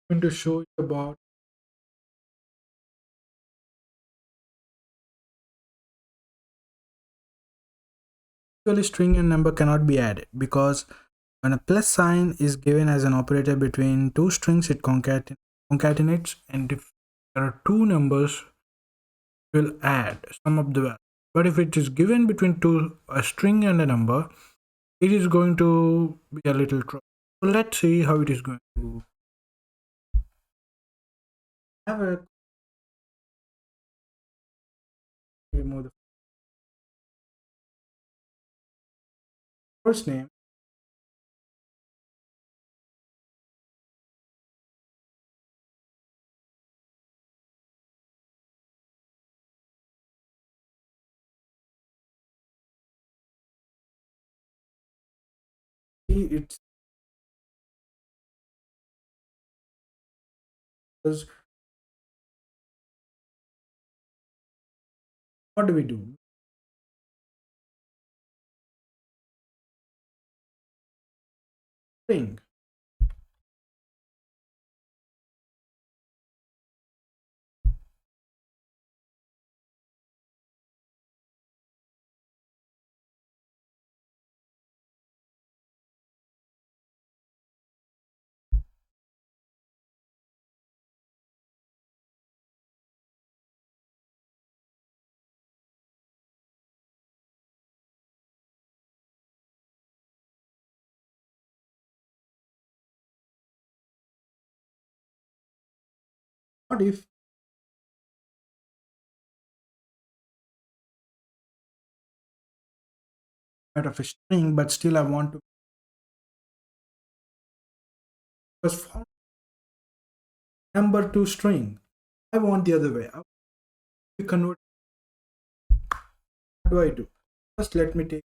going to show you about actually string and number cannot be added because when a plus sign is given as an operator between two strings, it concatenates, and if there are two numbers, it will add sum of the value. But if it is given between a string and a number, it is going to be a little trouble. So let's see how it is going to have a remove the first name. It's because what do we do? String. What if out of a string, but still I want to because from number to string, I want the other way. I want to convert. What do I do? First, let me take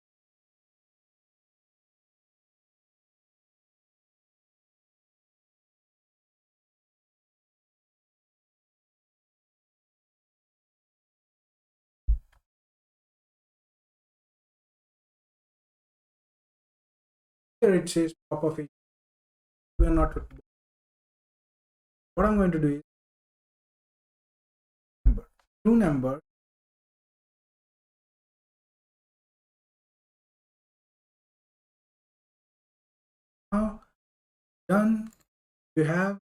here. It says top of it. We are not. What I'm going to do is number two number. Now done. You have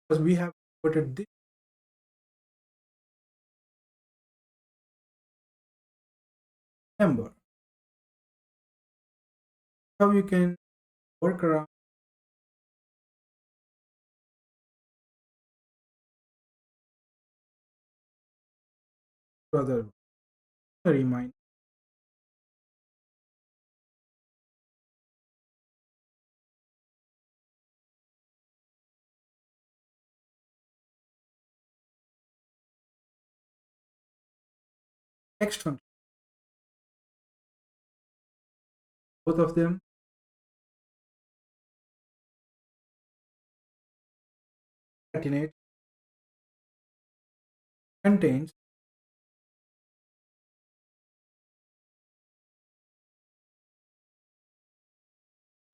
because we have converted this number. How you can work around other remind. Next function. Both of them concatenate contains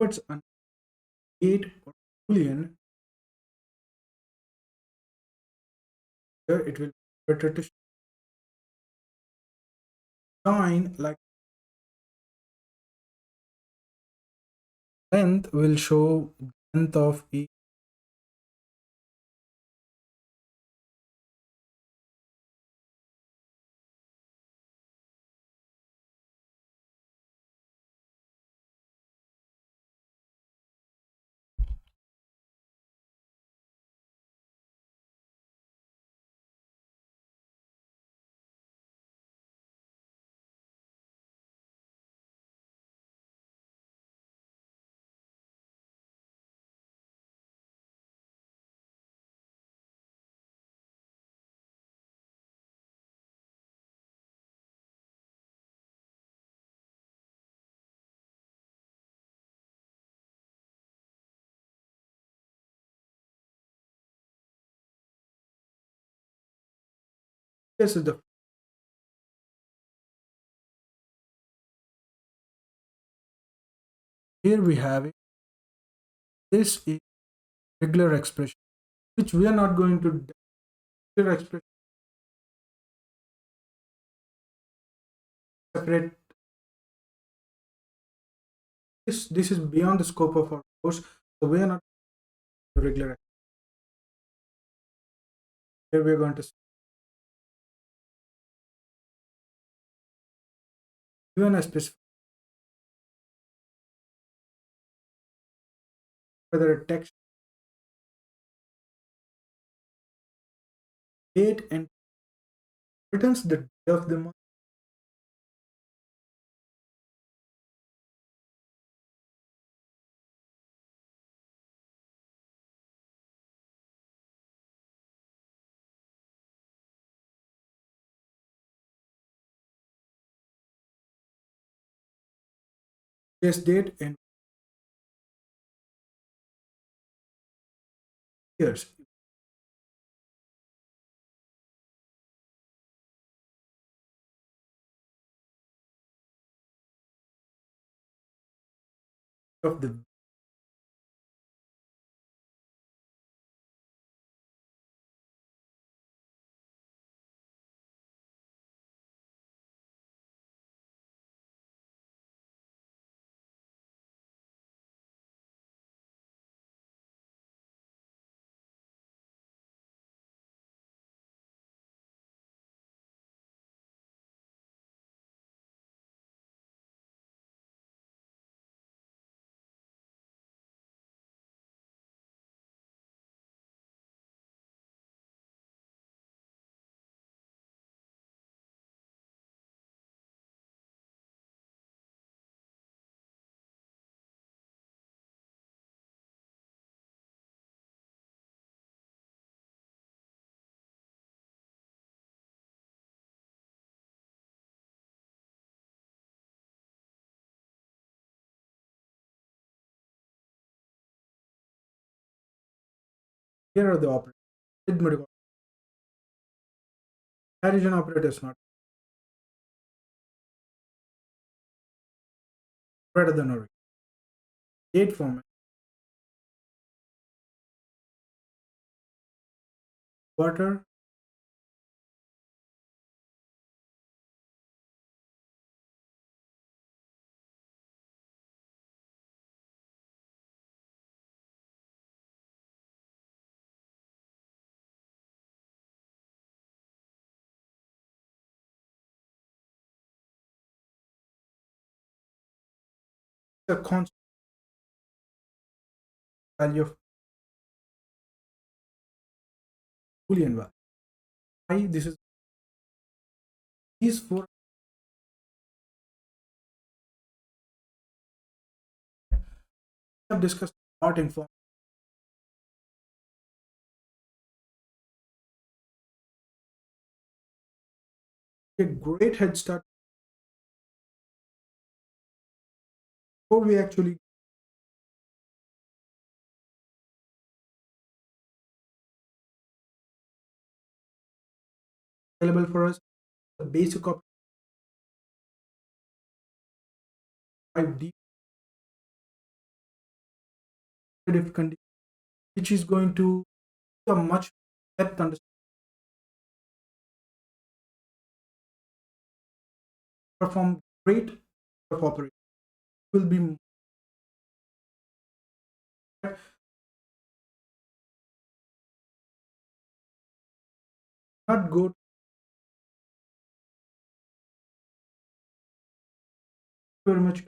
puts an 8 or boolean. Here it will be better to join like length will show length of each. This is the here we have it. This is regular expression, which we are not going to regular expression separate. This is beyond the scope of our course, so we are not regular. Here we are going to given a specific whether a text date and returns the day of the month. Yes, date and years of the here are the operators. Arithmetic comparison operators not greater than or equal. Date format quarter a constant value of Boolean value. Why this is these four have discussed not inform a great head start before we actually available for us the basic of 5D if condition, which is going to a much depth understanding perform great of operation will be not go very much